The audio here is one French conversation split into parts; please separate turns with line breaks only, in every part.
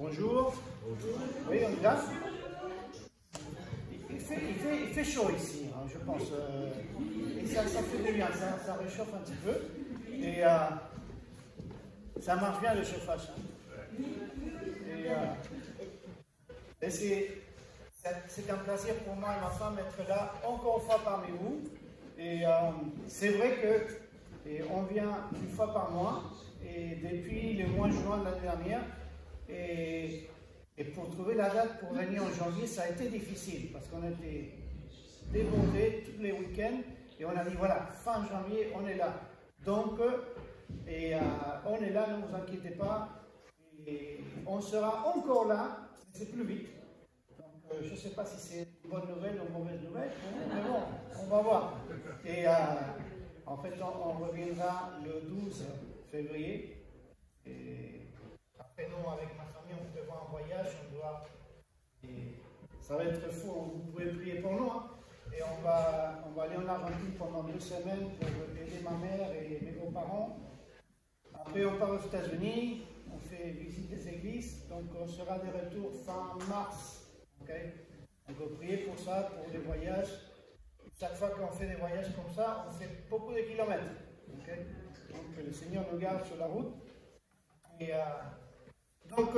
Bonjour. Bonjour. Oui, on est là. Il fait chaud ici, hein, je pense. Et ça fait du bien, ça réchauffe un petit peu. Et ça marche bien le chauffage. Hein. Et c'est un plaisir pour moi et ma femme d'être là encore une fois parmi vous. Et c'est vrai qu'on vient une fois par mois. Et depuis le mois de juin de l'année dernière, et pour trouver la date pour venir en janvier, ça a été difficile parce qu'on était débordés tous les week-ends et on a dit voilà, fin janvier, on est là. Donc, on est là, ne vous inquiétez pas, et on sera encore là, mais c'est plus vite. Donc, je ne sais pas si c'est une bonne nouvelle ou une mauvaise nouvelle, mais bon, on va voir. Et en fait, on reviendra le 12 février. Et après, nous, avec ma famille, on prévoit un voyage, et ça va être fou, vous pouvez prier pour nous. Hein. Et on va aller en Argentine pendant 2 semaines pour aider ma mère et mes beaux-parents. Après, on part aux États-Unis, on fait visite des églises, donc on sera de retour fin mars. Okay? On peut prier pour ça, pour les voyages. Chaque fois qu'on fait des voyages comme ça, on fait beaucoup de kilomètres. Okay? Donc le Seigneur nous garde sur la route. Et, donc,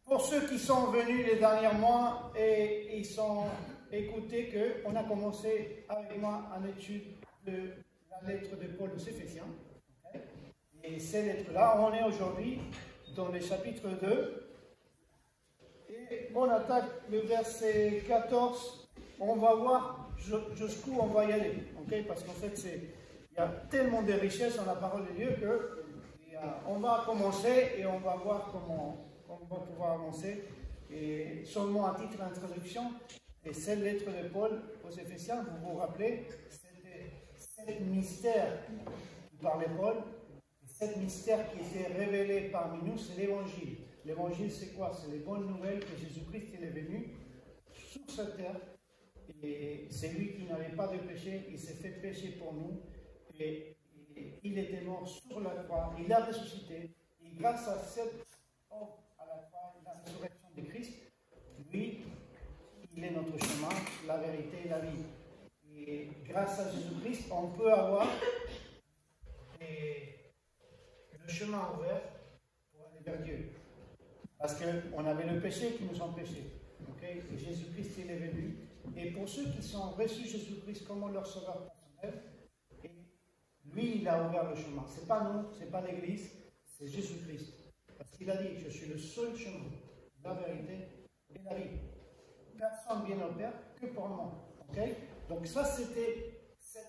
pour ceux qui sont venus les derniers mois et ils sont écoutés qu'on a commencé avec moi une étude de la lettre de Paul aux Éphésiens. Okay? Et ces lettres-là, on est aujourd'hui dans le chapitre 2. Et on attaque le verset 14. On va voir jusqu'où on va y aller. Okay? Parce qu'en fait, il y a tellement de richesses dans la parole de Dieu que on va commencer et on va voir comment on va pouvoir avancer. Et seulement à titre d'introduction, et cette lettre de Paul aux Éphésiens, vous vous rappelez, c'était 7 mystères qui parlait Paul. 7 mystères qui étaient révélés parmi nous, c'est l'évangile. L'évangile, c'est quoi? C'est les bonnes nouvelles que Jésus-Christ est venu sur cette terre. Et c'est lui qui n'avait pas de péché, il s'est fait péché pour nous. Et il était mort sur la croix, il a ressuscité. Et grâce à cette œuvre à la croix, la résurrection de Christ, lui, il est notre chemin, la vérité et la vie. Et grâce à Jésus-Christ, on peut avoir le chemin ouvert pour aller vers Dieu. Parce qu'on avait le péché qui nous empêchait. Okay? Et Jésus-Christ, il est venu. Et pour ceux qui sont reçus Jésus-Christ comme leur sauveur personnel, lui, il a ouvert le chemin. Ce n'est pas nous, ce n'est pas l'Église, c'est Jésus-Christ. Parce qu'il a dit, je suis le seul chemin, la vérité et la vie. Personne ne vient au Père que pour moi. Okay? Donc ça, c'était ce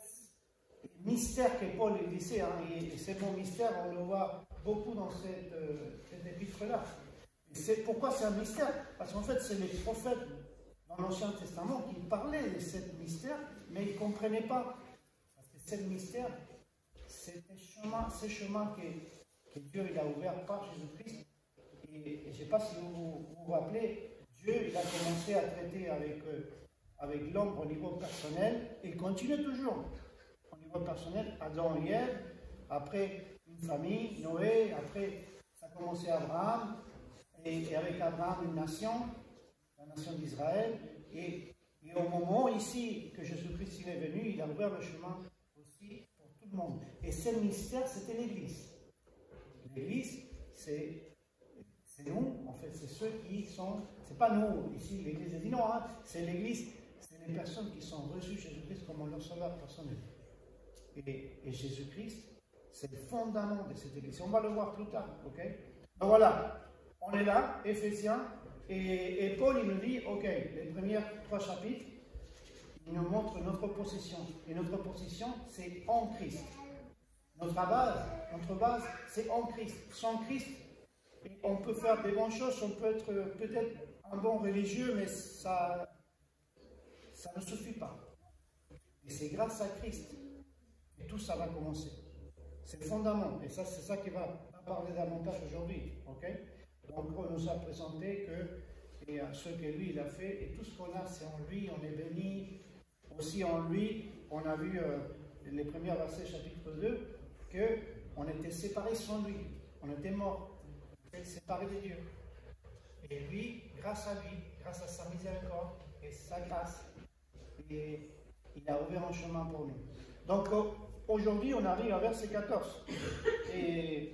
mystère que Paul disait. Hein, et ces bons mystères, on le voit beaucoup dans cet épître-là. Pourquoi c'est un mystère? Parce qu'en fait, c'est les prophètes dans l'Ancien Testament qui parlaient de ces mystères, mais ils ne comprenaient pas. Parce que ces mystères, c'est ce chemin que Dieu il a ouvert par Jésus-Christ. Et je ne sais pas si vous vous rappelez, Dieu il a commencé à traiter avec l'homme au niveau personnel, et il continue toujours au niveau personnel, Adam et Ève, après une famille, Noé, après ça a commencé Abraham, et avec Abraham une nation, la nation d'Israël, et au moment ici que Jésus-Christ il est venu, il a ouvert le chemin aussi pour tout le monde. Et ce mystère, c'était l'Église. L'Église, c'est nous, en fait, c'est ceux qui sont, c'est pas nous, ici, l'Église est dit non, hein, c'est l'Église, c'est les personnes qui sont reçues Jésus-Christ comme leur sauveur personnel. Et Jésus-Christ, c'est le fondament de cette Église. On va le voir plus tard, ok? Donc voilà, on est là, Éphésiens, et Paul, il nous dit, ok, les premiers 3 chapitres, il nous montre notre position. Et notre position, c'est en Christ. Notre base, c'est en Christ. Sans Christ, on peut faire des bonnes choses, on peut être peut-être un bon religieux, mais ça ne suffit pas. Et c'est grâce à Christ que tout ça va commencer. C'est le fondament. Et ça, c'est ça qui va parler davantage aujourd'hui. Okay? Donc, on nous a présenté ce que lui, il a fait, et tout ce qu'on a, c'est en lui, on est béni. Aussi en lui, on a vu les premiers versets, chapitre 2, qu'on était séparés sans lui. On était morts, séparés de Dieu. Et lui, grâce à sa miséricorde et sa grâce, et il a ouvert un chemin pour nous. Donc aujourd'hui, on arrive à verset 14. Et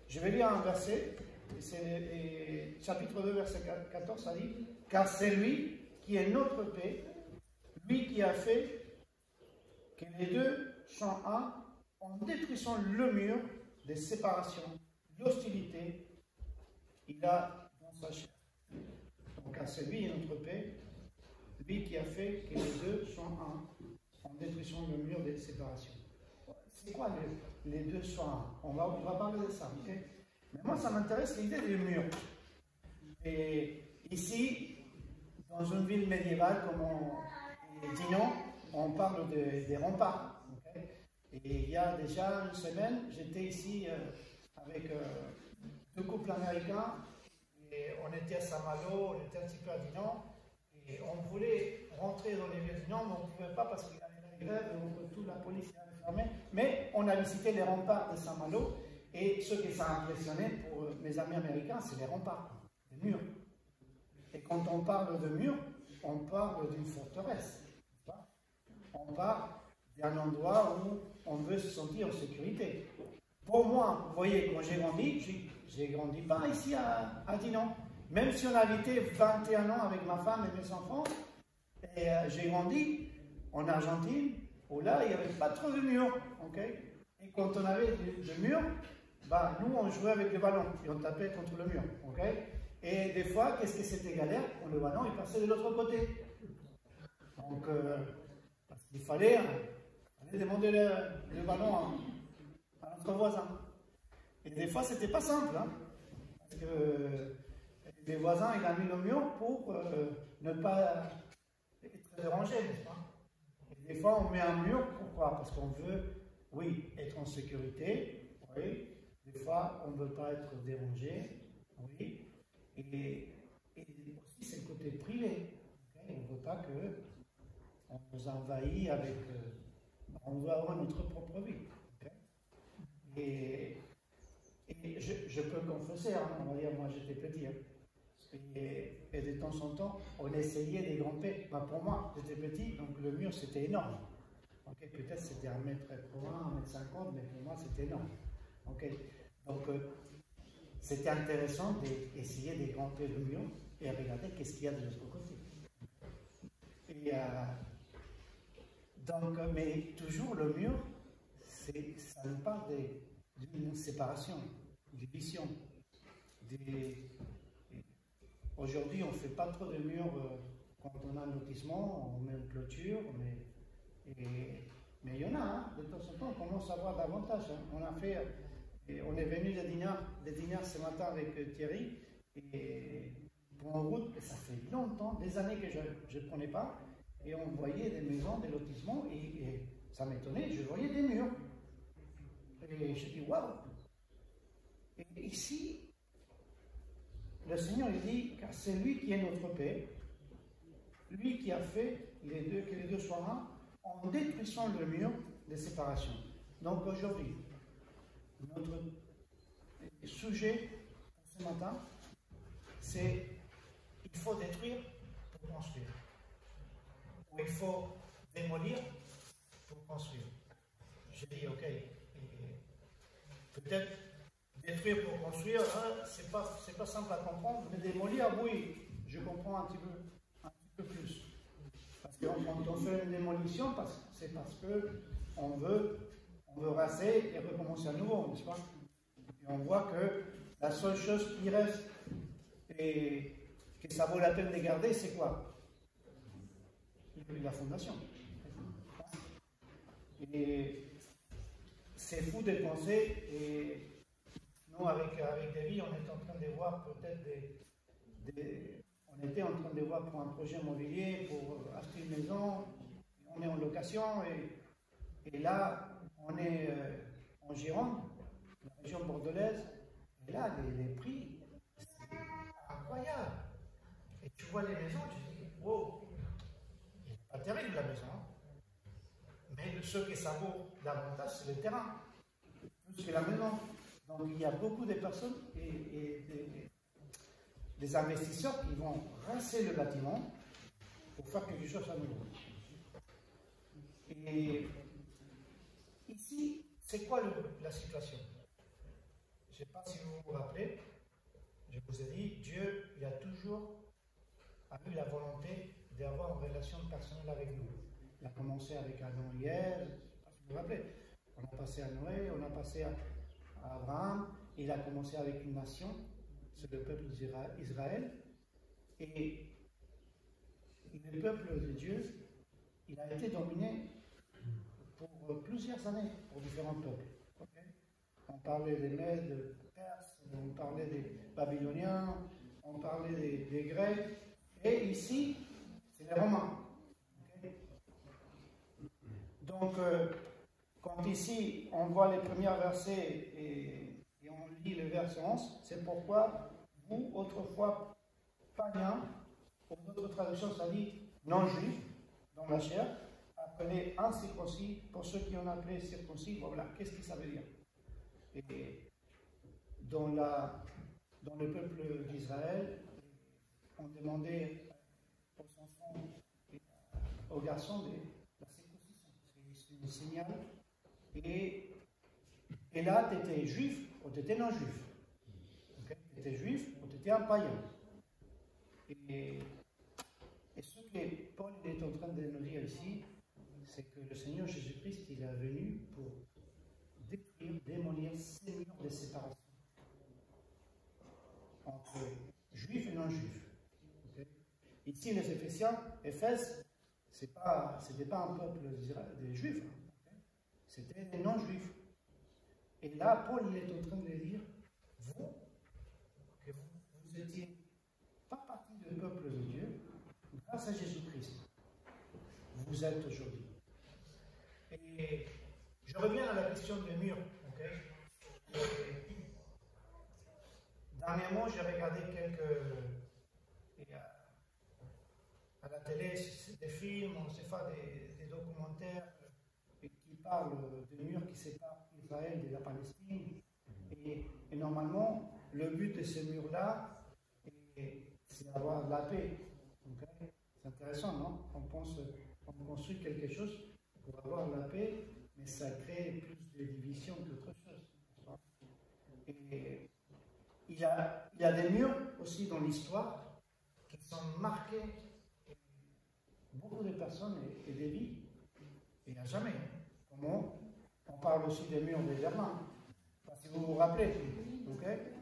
je vais lire un verset, c'est chapitre 2, verset 14, ça dit « Car c'est lui qui est notre paix, lui qui a fait que les deux sont un, en détruisant le mur de séparation, l'hostilité, il a dans sa chair. » Donc, car c'est lui notre paix, lui qui a fait que les deux sont un, en détruisant le mur de séparation. C'est quoi les deux sont un? On va parler de ça, ok? Mais moi, ça m'intéresse l'idée du mur. Et ici, dans une ville médiévale comme Dinan, on parle des remparts. Okay? Et il y a déjà une semaine, j'étais ici avec deux couples américains. Et on était à Saint-Malo, on était un petit peu à Dinan. Et on voulait rentrer dans les villes de Dinan, mais on ne pouvait pas parce qu'il y avait la grève, donc toute la police était fermée. Mais on a visité les remparts de Saint-Malo. Et ce qui ça a impressionné pour mes amis américains, c'est les remparts, les murs. Et quand on parle de murs, on parle d'une forteresse. On parle d'un endroit où on veut se sentir en sécurité. Pour moi, vous voyez, quand j'ai grandi pas ici à Dinan. Même si on a habité 21 ans avec ma femme et mes enfants, et j'ai grandi en Argentine, où là, il n'y avait pas trop de murs. Okay? Et quand on avait des murs, bah, nous, on jouait avec le ballon et on tapait contre le mur. Okay? Et des fois, qu'est-ce que c'était galère? Quand le ballon il passait de l'autre côté. Donc, parce qu'il fallait demander le ballon à notre voisin. Et des fois, c'était pas simple. Hein, parce que les voisins, ils ont mis le mur pour ne pas être dérangés, n'est-ce pas? Et des fois, on met un mur, pourquoi? Parce qu'on veut, oui, être en sécurité, oui. Des fois, on ne veut pas être dérangé, oui. Et aussi, c'est le côté privé. Okay? On ne veut pas qu'on nous envahisse avec... on veut avoir notre propre vie. Okay? Et je peux confesser, hein, on va dire, moi j'étais petit. Hein. Et de temps en temps, on essayait de grimper. Bah, pour moi, j'étais petit, donc le mur c'était énorme. Okay? Peut-être c'était 1 m 80, 1 m 50, mais pour moi c'était énorme. Okay? Donc c'était intéressant d'essayer de grimper le mur et regarder qu'est-ce qu'il y a de l'autre côté. Et, donc, mais toujours le mur, ça nous parle d'une séparation, d'une division. Aujourd'hui, on ne fait pas trop de murs quand on a un lotissement, on met une clôture, mais il y en a, hein, de temps en temps, on commence à voir davantage. Hein. On est venu de Dinard ce matin avec Thierry, et pour en route, et ça fait longtemps, des années que je ne prenais pas, et on voyait des maisons, des lotissements, et ça m'étonnait, je voyais des murs. Et je dis, waouh! Et ici, le Seigneur il dit, car c'est lui qui est notre paix, lui qui a fait que les deux soient un, en détruisant le mur de séparation. Donc aujourd'hui, notre sujet pour ce matin, c'est il faut détruire pour construire. Ou il faut démolir pour construire. J'ai dit, ok, peut-être détruire pour construire, hein, c'est pas simple à comprendre, mais démolir, oui, je comprends un petit peu plus. Parce que quand on fait une démolition, c'est parce qu'on veut raser et recommencer à nouveau, n'est-ce pas? Et on voit que la seule chose qui reste et que ça vaut la peine de garder, c'est quoi? La fondation. Et c'est fou de penser, et nous, avec David, on est en train de voir peut-être on était en train de voir pour un projet immobilier, pour acheter une maison, on est en location, et là, on est en Gironde, la région bordelaise, et là, les prix, c'est incroyable. Et tu vois les maisons, tu dis, wow, il n'est pas terrible la maison, hein. Mais ce que ça vaut davantage, c'est le terrain, plus que la maison. Donc il y a beaucoup de personnes, et des investisseurs qui vont rincer le bâtiment pour faire quelque chose à nouveau. Et ici, c'est quoi la situation? Je ne sais pas si vous vous rappelez, je vous ai dit, Dieu, il a toujours eu la volonté d'avoir une relation personnelle avec nous. Il a commencé avec Adam et Ève, je ne sais pas si vous vous rappelez. On a passé à Noé, on a passé à Abraham, il a commencé avec une nation, c'est le peuple d'Israël. Et le peuple de Dieu, il a été dominé pour plusieurs années, pour différents peuples. Okay? On parlait des Mèdes, des Perses, on parlait des Babyloniens, on parlait des Grecs, et ici, c'est les Romains. Okay? Donc, quand ici, on voit les premiers versets et on lit le verset 11, c'est pourquoi vous, autrefois païens, pour d'autres traductions, ça dit non-juifs, dans la chair, appelés incirconcis, pour ceux qui ont appelé circoncis, voilà, qu'est-ce que ça veut dire? Et dans le peuple d'Israël, on demandait aux enfants et aux garçons de la circoncision. C'est un signal. Et là, tu étais juif ou tu étais non-juif. Okay? Tu étais juif ou tu étais un païen. Et ce que Paul est en train de nous dire ici, c'est que le Seigneur Jésus-Christ, il est venu pour détruire, démolir ces murs de séparation entre juifs et non-juifs. Okay? Ici, les Éphésiens, Éphèse, ce n'était pas un peuple des juifs, okay? C'était des non-juifs. Et là, Paul il est en train de dire, vous, que vous n'étiez pas partie du peuple de Dieu, grâce à Jésus-Christ, vous êtes aujourd'hui. Et je reviens à la question des murs. Okay? Dernièrement, j'ai regardé à la télé des films, on sait pas, des documentaires qui parlent des murs qui séparent Israël de la Palestine. Et normalement, le but de ces murs-là, c'est d'avoir de la paix. Okay? C'est intéressant, non? On construit quelque chose pour avoir la paix, mais ça crée plus de divisions qu'autre chose. Et il y a des murs aussi dans l'histoire qui sont marqués beaucoup de personnes et des vies, et à jamais. Comment? On parle aussi des murs de Berlin, parce que vous vous rappelez, okay?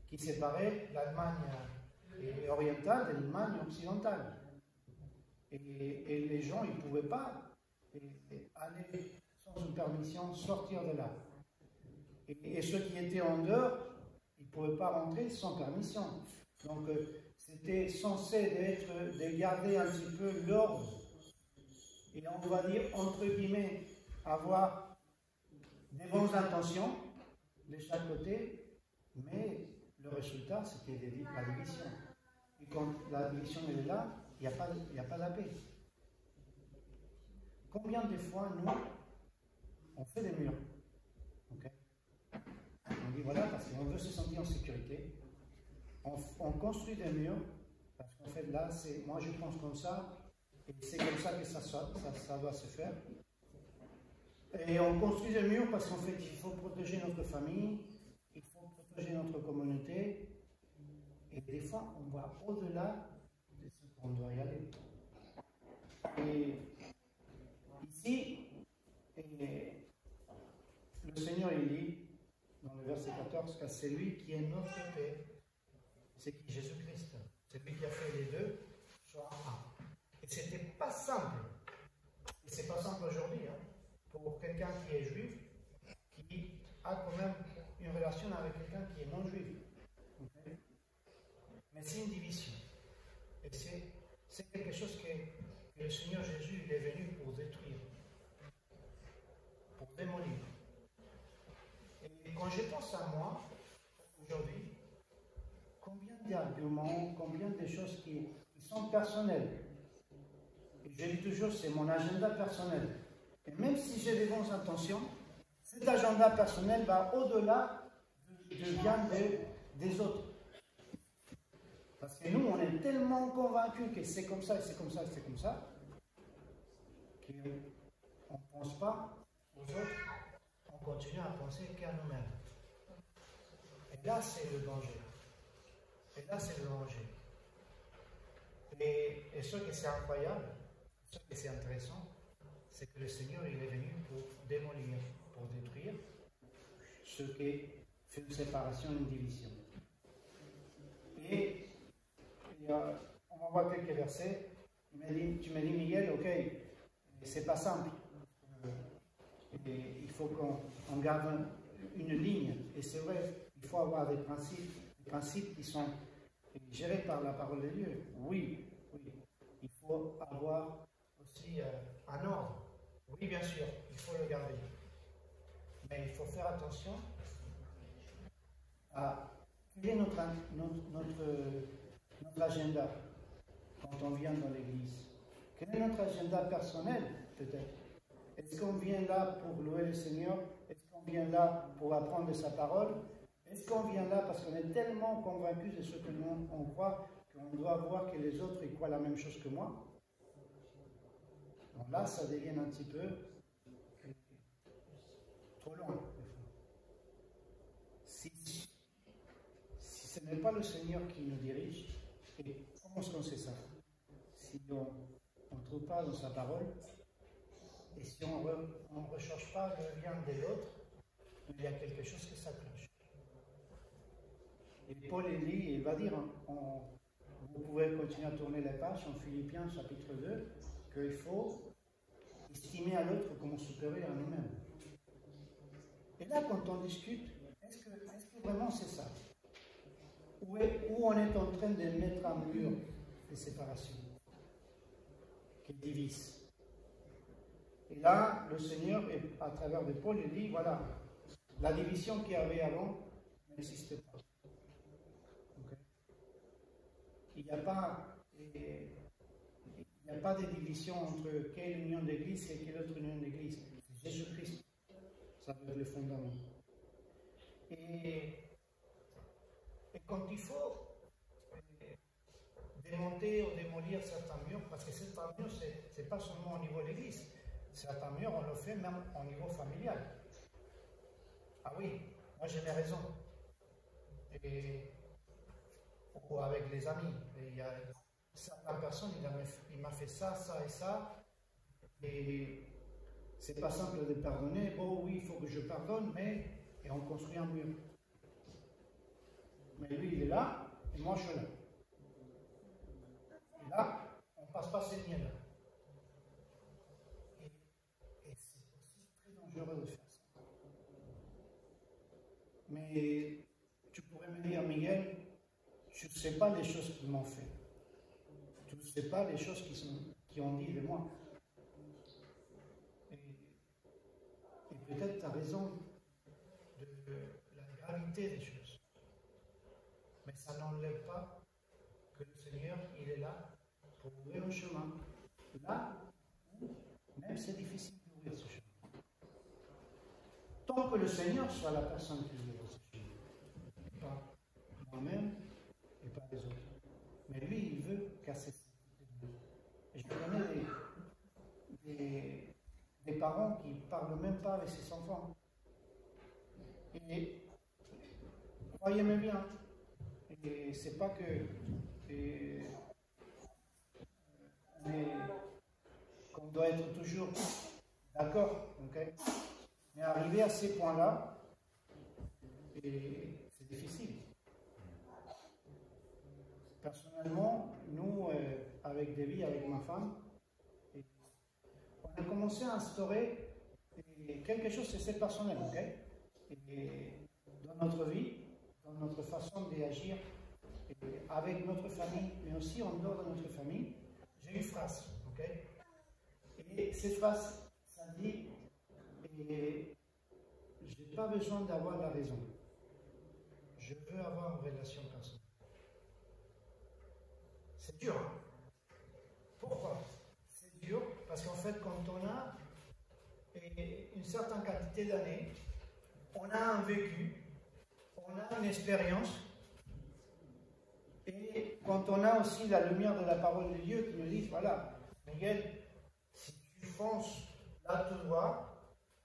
Qui séparaient l'Allemagne orientale de l'Allemagne occidentale. Et les gens, ils ne pouvaient pas aller sans une permission, sortir de là. Et ceux qui étaient en dehors, ils ne pouvaient pas rentrer sans permission. Donc, c'était censé de garder un petit peu l'ordre. Et on va dire, entre guillemets, avoir des bonnes intentions de chaque côté, mais le résultat, c'était la division. Et quand la division est là, il n'y a pas la paix. Combien de fois, nous, on fait des murs? Okay? On dit voilà, parce qu'on veut se sentir en sécurité. On construit des murs, parce qu'en fait, là, moi je pense comme ça, et c'est comme ça que ça doit se faire. Et on construit des murs parce qu'en fait, il faut protéger notre famille, il faut protéger notre communauté, et des fois, on va au-delà de ce qu'on doit y aller. Et ici, le Seigneur, il dit, dans le verset 14, que c'est lui qui est notre paix, c'est qui Jésus-Christ. C'est lui qui a fait les deux, soit un. Et c'était pas simple. Et c'est pas simple aujourd'hui, hein, pour quelqu'un qui est juif, qui a quand même une relation avec quelqu'un qui est non juif. Okay? Mais c'est une division. Et c'est quelque chose que le Seigneur Jésus il est venu pour détruire, pour démolir. Et quand je pense à moi, aujourd'hui, combien d'arguments, combien de choses qui sont personnelles. Et je dis toujours, c'est mon agenda personnel. Et même si j'ai des bonnes intentions, cet agenda personnel va au-delà du bien des autres. Parce que nous, on est tellement convaincus que c'est comme ça, et c'est comme ça, et c'est comme ça, qu'on ne pense pas aux autres, on continue à penser qu'à nous-mêmes. Et là, c'est le danger. Et là, c'est le danger. Et ce qui c'est incroyable, ce qui c'est intéressant, c'est que le Seigneur, il est venu pour démolir, pour détruire ce qui fait une séparation, une division. Et on va voir quelques versets. Tu m'as dit, Miguel, ok, c'est pas simple. Et il faut qu'on garde une ligne. Et c'est vrai, il faut avoir des principes qui sont gérés par la parole de Dieu. Oui, oui. Il faut avoir aussi un ordre. Oui, bien sûr, il faut le garder. Mais il faut faire attention à quel est notre agenda quand on vient dans l'Église. Quel est notre agenda personnel, peut-être? Est-ce qu'on vient là pour louer le Seigneur? Est-ce qu'on vient là pour apprendre de sa parole? Est-ce qu'on vient là parce qu'on est tellement convaincus de ce que nous on croit qu'on doit voir que les autres ils croient la même chose que moi? Donc là, ça devient un petit peu trop long. Si ce n'est pas le Seigneur qui nous dirige, et comment est-ce qu'on sait ça? Si on ne trouve pas dans sa parole, et si on ne recherche pas le lien de l'autre, il y a quelque chose qui s'accroche. Et Paul dit, il va dire, vous pouvez continuer à tourner les pages en Philippiens chapitre 2, qu'il faut estimer à l'autre comme supérieur à nous-mêmes. Et là, quand on discute, est-ce que vraiment c'est ça? Où on est en train de mettre un mur de séparation qui divise? Et là, le Seigneur, à travers de Paul, il dit, voilà, la division qu'il y avait avant n'existe pas. Okay? Il n'y a pas de division entre quelle union d'église et quelle autre union d'église. C'est Jésus-Christ. Ça doit être le fondament. Et quand il faut démonter ou démolir certains murs, parce que certains murs, ce n'est pas seulement au niveau de l'église. Certains murs, on le fait même au niveau familial. Ah oui, moi j'ai mes raisons. Ou avec les amis. Et il y a certaines personnes, il m'a fait ça, ça et ça. Et c'est pas simple de pardonner. Bon, oui, il faut que je pardonne, et on construit un mur. Mais lui, il est là, et moi, je suis là. Et là, on ne passe pas ces liens-là. Et c'est aussi très dangereux de faire ça. Mais tu pourrais me dire, Miguel, je ne sais pas les choses qu'ils m'ont fait. Tu ne sais pas les choses qui ont dit de moi. Et peut-être tu as raison de la gravité des choses. Mais ça n'enlève pas que le Seigneur, il est là pour ouvrir un chemin. Là, même c'est difficile d'ouvrir ce chemin. Tant que le Seigneur soit la personne qui ouvre ce chemin. Et pas moi-même et pas les autres. Mais lui, il veut casser ça. Et je connais des parents qui ne parlent même pas avec ses enfants. Et croyez-moi bien, et c'est pas qu'on doit être toujours d'accord, ok? Mais arriver à ces points-là, c'est difficile. Personnellement, nous, avec Debbie, avec ma femme, on a commencé à instaurer quelque chose, c'est personnel, ok? Et dans notre vie, dans notre façon d'agir, avec notre famille, mais aussi en dehors de notre famille, j'ai une phrase, ok? Et cette phrase, ça dit, je n'ai pas besoin d'avoir la raison. Je veux avoir une relation personnelle. C'est dur, hein? Pourquoi? C'est dur parce qu'en fait, quand on a une certaine quantité d'années, on a un vécu, on a une expérience, Et quand on a aussi la lumière de la parole de Dieu qui nous dit, voilà, Miguel, si tu fonces là tout droit,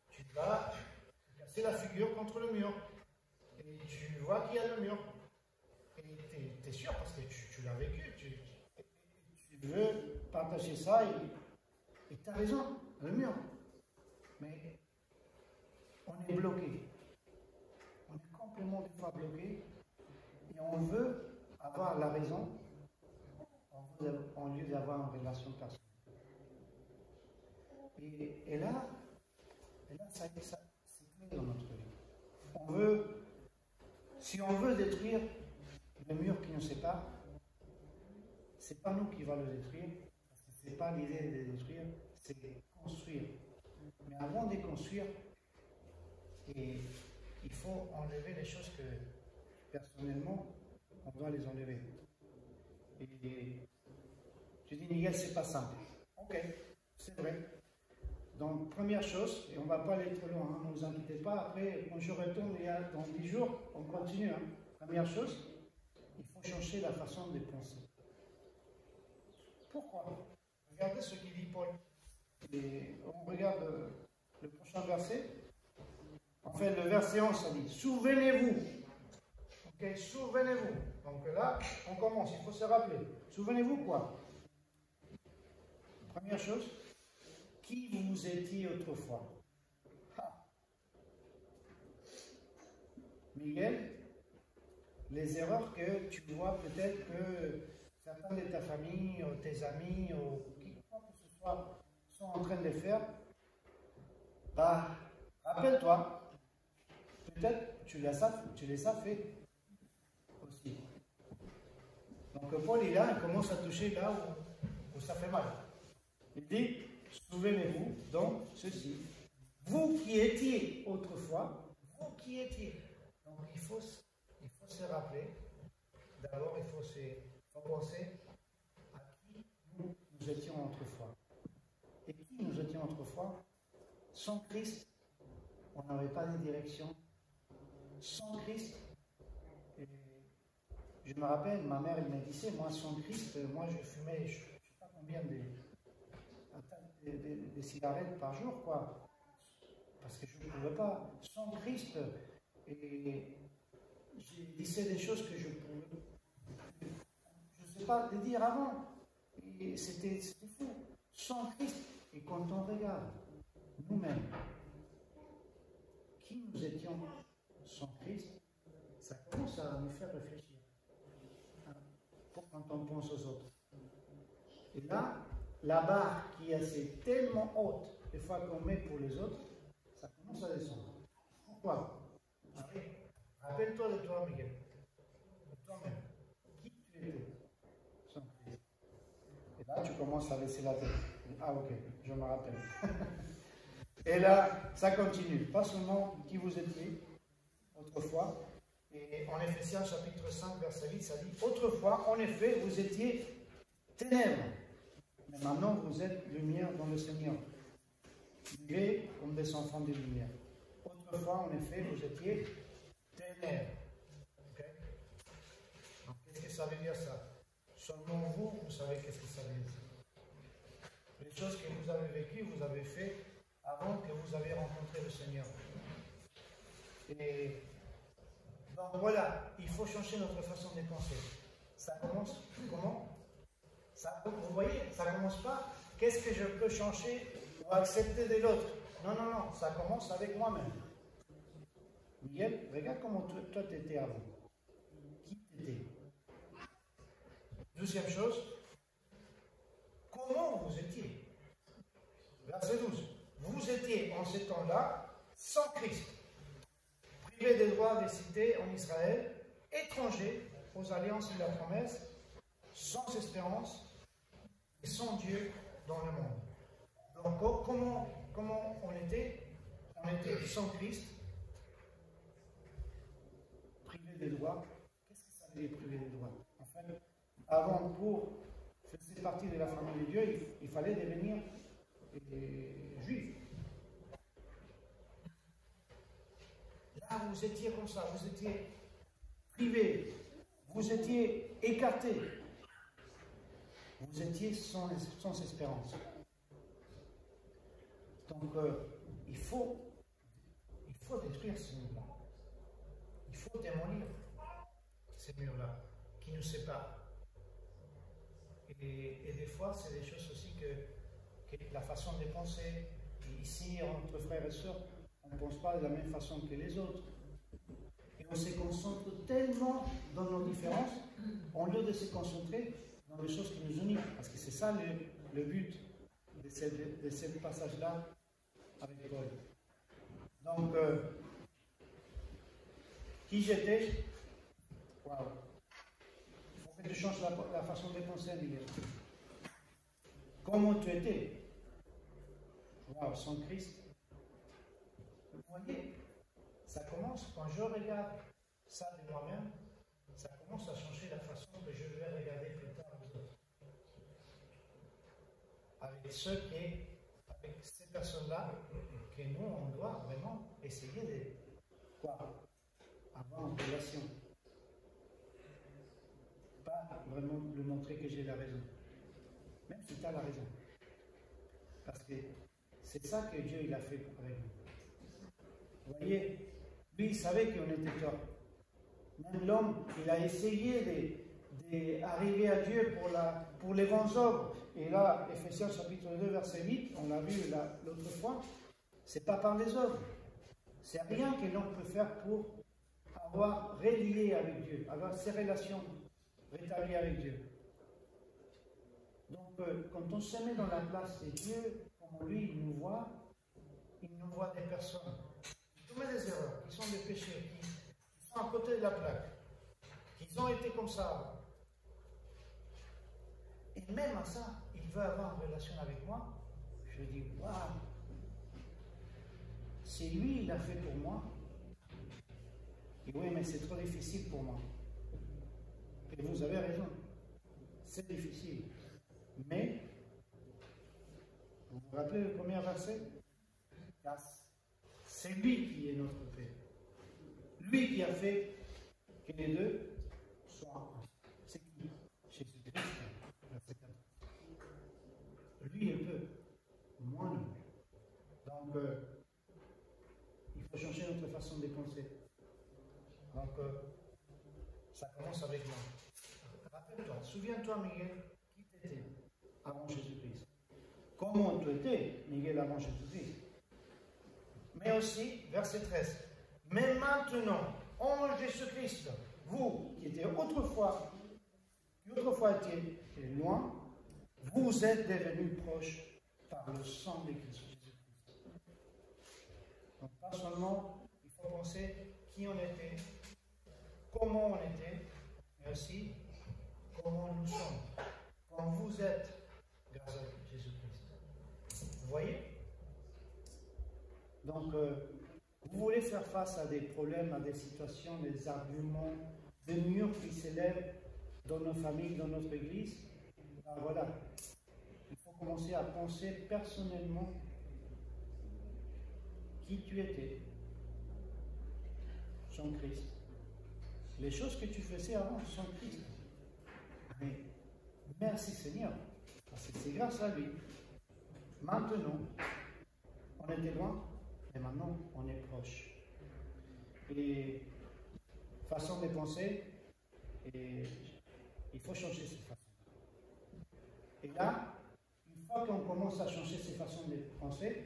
tu vas casser la figure contre le mur. Et tu vois qu'il y a le mur. Et tu es sûr parce que tu l'as vécu. Tu veux partager ça et tu as raison, le mur. Mais on est bloqué. On est complètement des fois bloqué. Et on veut avoir la raison en lieu d'avoir une relation personnelle. Et là c'est clé dans notre vie. Si on veut détruire le mur qui nous sépare, c'est pas nous qui va le détruire, parce que c'est pas l'idée de le détruire, c'est de construire. Mais avant de construire, il faut enlever les choses que personnellement on doit les enlever. Et je dis, Miguel, c'est pas simple. Ok, c'est vrai. Donc, première chose, et on ne va pas aller trop loin, hein, ne vous inquiétez pas, après, quand je retourne dans 10 jours, on continue. Hein. Première chose, il faut changer la façon de penser. Pourquoi? Regardez ce qu'il dit Paul. Et on regarde le prochain verset. En fait, le verset 11, ça dit, souvenez-vous. Ok, souvenez-vous. Donc là, on commence, il faut se rappeler. Souvenez-vous quoi? Première chose, qui vous étiez autrefois? Miguel, les erreurs que tu vois peut-être que certains de ta famille, ou tes amis, ou qui que ce soit, sont en train de faire, bah, rappelle-toi, peut-être tu les as fait aussi. Donc Paul est là, il commence à toucher là où ça fait mal. Il dit, souvenez-vous donc ceci, vous qui étiez autrefois, vous qui étiez. Donc il faut se rappeler, d'abord il faut penser à qui nous étions autrefois. Et qui nous étions autrefois? Sans Christ, on n'avait pas de direction. Sans Christ, je me rappelle, ma mère elle me disait, moi sans Christ, moi je fumais, je ne sais pas combien de cigarettes par jour, quoi. Parce que je ne pouvais pas. Sans Christ, et j'ai dit des choses que je ne sais pas les dire avant. Et c'était fou. Sans Christ. Et quand on regarde nous-mêmes, qui nous étions sans Christ, ça commence à nous faire réfléchir. Quand on pense aux autres. Et là, la barre qui est assez tellement haute, des fois qu'on met pour les autres, ça commence à descendre. Pourquoi? Rappelle-toi de toi, Miguel. De toi-même. Qui tu étais sans Christ? Et là, tu commences à laisser la tête. Ah, ok, je me rappelle. Et là, ça continue. Pas seulement qui vous étiez autrefois. Et en Éphésiens chapitre 5, verset 8, ça dit, autrefois, en effet, vous étiez ténèbres. Mais maintenant, vous êtes lumière dans le Seigneur. Vivez comme des enfants de lumière. Autrefois, en effet, vous étiez ténèbres. Okay? Donc, qu'est-ce que ça veut dire ça? Seulement vous savez qu'est-ce que ça veut dire. Les choses que vous avez vécues, vous avez fait avant que vous avez rencontré le Seigneur. Et donc voilà, il faut changer notre façon de penser. Ça commence comment? Vous voyez, ça ne commence pas. Qu'est-ce que je peux changer ou accepter de l'autre? Non, non, non, ça commence avec moi-même. Miguel, regarde comment toi tu étais avant. Qui t'étais? Deuxième chose, comment vous étiez? Verset 12. Vous étiez en ces temps-là sans Christ, privés des droits des cités en Israël, étrangers aux alliances de la promesse, sans espérance et sans Dieu dans le monde. Donc, comment on était? On était sans Christ, privés des droits. Qu'est-ce que ça veut dire privé des droits? Enfin, avant, pour faire partie de la famille de Dieu, il fallait devenir juif. Là, vous étiez comme ça, vous étiez privés. Vous étiez écartés. Vous étiez sans espérance. Donc, il faut détruire ce mur-là. Il faut démolir ces murs-là qui nous séparent. Et des fois, c'est des choses aussi que la façon de penser, ici, entre frères et sœurs, on ne pense pas de la même façon que les autres. Et on se concentre tellement dans nos différences, au lieu de se concentrer dans les choses qui nous unissent. Parce que c'est ça le but de ce passage-là avec Paul. Donc, qui j'étais? Waouh! Il faut que tu changes la façon de penser, Miguel. Comment tu étais? Waouh, sans Christ. Vous voyez, ça commence, quand je regarde ça de moi-même, ça commence à changer la façon que je vais regarder plus tard les autres. Avec ces personnes-là, que nous, on doit vraiment essayer de avoir une relation. Pas vraiment lui montrer que j'ai la raison. Même si tu as la raison. Parce que c'est ça que Dieu il a fait avec nous. Vous voyez, lui, il savait qu'on était tort. Même l'homme, il a essayé d'arriver à Dieu pour les bons œuvres. Et là, Ephésiens chapitre 2, verset 8, on l'a vu l'autre fois, c'est pas par les œuvres. C'est rien que l'homme peut faire pour avoir relié avec Dieu, avoir ses relations rétablies avec Dieu. Donc, quand on se met dans la place de Dieu, comme lui, il nous voit des personnes qui commettent des erreurs, qui sont des péchés, qui sont à côté de la plaque, qui ont été comme ça. Et même à ça, il veut avoir une relation avec moi. Je dis, waouh, c'est lui, il l'a fait pour moi. Et oui, mais c'est trop difficile pour moi. Et vous avez raison, c'est difficile. Mais, vous vous rappelez le premier verset? C'est lui qui est notre Père. Lui qui a fait que les deux soient un. C'est qui? Jésus-Christ. Lui, il peut. Moi, non. Donc, il faut changer notre façon de penser. Donc, ça commence avec moi. Rappelle-toi, souviens-toi, Miguel, qui t'étais avant Jésus-Christ. Comment tu étais, Miguel, avant Jésus-Christ. Mais aussi, verset 13. Mais maintenant, en Jésus-Christ, vous qui étiez autrefois étiez loin, vous êtes devenus proches par le sang de Jésus-Christ. Donc, pas seulement, il faut penser qui on était, comment on était, mais aussi comment nous sommes, quand vous êtes grâce à Jésus-Christ. Vous voyez? Donc, vous voulez faire face à des problèmes, à des situations, des arguments, des murs qui s'élèvent dans nos familles, dans notre église. Ben voilà, il faut commencer à penser personnellement qui tu étais sans Christ. Les choses que tu faisais avant sans Christ. Mais merci Seigneur, parce que c'est grâce à lui. Maintenant, on était loin, et maintenant on est proche. Et façon de penser, et il faut changer cette façon. Et là, une fois qu'on commence à changer ces façons de penser,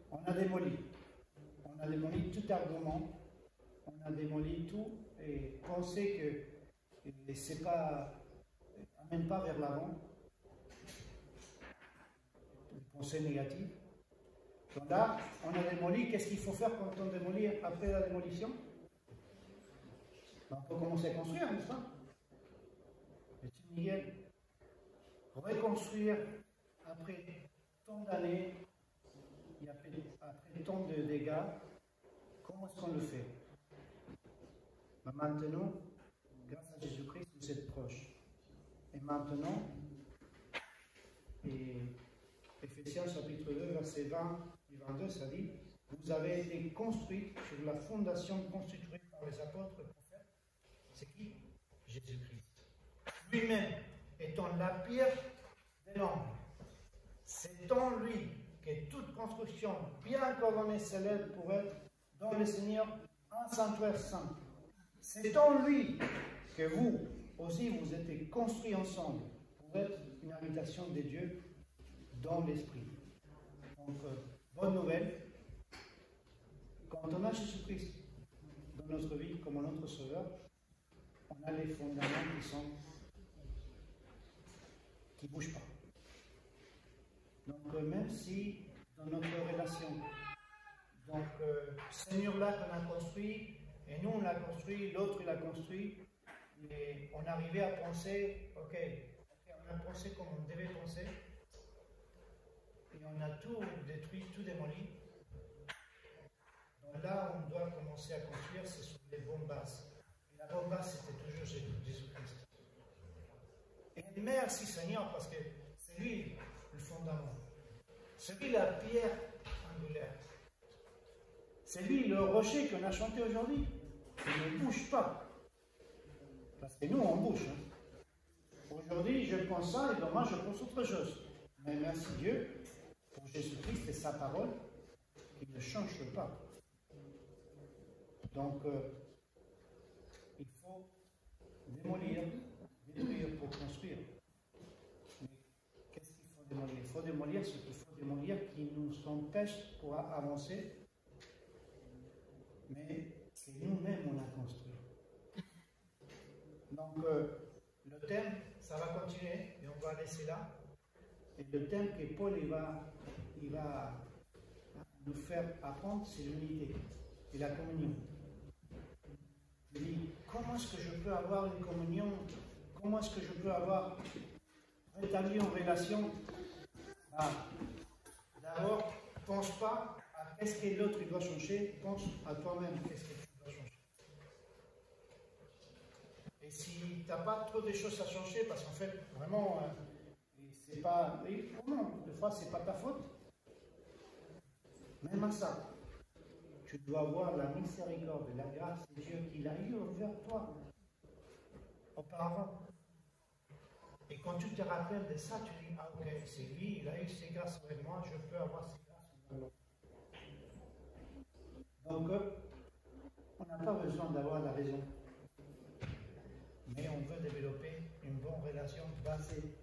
on a démoli. On a démoli tout argument, on a démoli tout, et penser que c'est pas, amène pas vers l'avant, pensée négative. Donc là, on a démoli. Qu'est-ce qu'il faut faire quand on démolit après la démolition? On peut commencer à construire, n'est-ce pas? Monsieur Miguel, reconstruire après tant d'années, et après tant de dégâts, comment est-ce qu'on le fait? Ben maintenant, grâce à Jésus-Christ, vous êtes proches. Et maintenant, et Ephésiens chapitre 2, verset 20 et 22, ça dit, vous avez été construits sur la fondation constituée par les apôtres et prophètes, C'est qui? Jésus-Christ. Lui-même étant la pierre des langues. C'est en lui que toute construction bien couronnée s'élève pour être dans le Seigneur un sanctuaire saint. C'est en lui que vous aussi vous êtes construits ensemble pour être une habitation de Dieu dans l'Esprit. Donc, bonne nouvelle, quand on a Jésus-Christ dans notre vie comme notre Sauveur, on a les fondaments qui ne bougent pas. Donc, même si dans notre relation, donc ce mur-là qu'on a construit, et nous on l'a construit, l'autre il l'a construit, et on arrivait à penser, ok, on a pensé comme on devait penser, et on a tout détruit, tout démoli. Donc là, on doit commencer à construire, c'est sur les bonnes bases. Et la bonne base, c'était toujours Jésus-Christ. Et merci Seigneur, parce que c'est lui le fondament. C'est lui la pierre angulaire. C'est lui le rocher qu'on a chanté aujourd'hui. Il ne bouge pas. Parce que nous, on bouge. Aujourd'hui, je pense ça, et demain, je pense autre chose. Mais merci Dieu pour Jésus-Christ et sa parole qui ne change pas. Donc, il faut démolir, détruire pour construire. Mais qu'est-ce qu'il faut démolir? Il faut démolir ce qu'il faut démolir qui nous empêche pour avancer, mais que nous-mêmes on a construit. Donc, le thème, ça va continuer et on va laisser là. Et le thème que Paul il va nous faire apprendre, c'est l'unité et la communion. Il dit, comment est-ce que je peux avoir une communion? Comment est-ce que je peux avoir rétabli une relation? D'abord, pense pas à qu'est-ce que l'autre doit changer, pense à toi-même qu'est-ce que tu dois changer. Et si tu n'as pas trop de choses à changer, parce qu'en fait, vraiment, c'est pas. Non, des fois, c'est pas ta faute. Même à ça, tu dois avoir la miséricorde et la grâce de Dieu qu'il a eu envers toi auparavant. Et quand tu te rappelles de ça, tu dis, ah ok, c'est lui, il a eu ses grâces avec moi, je peux avoir ses grâces avec moi. Donc, on n'a pas besoin d'avoir la raison. Mais on veut développer une bonne relation basée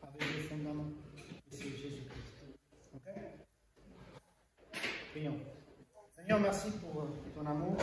avec les fondements. Et c'est Jésus-Christ. Ok? Prions. Seigneur, merci pour ton amour.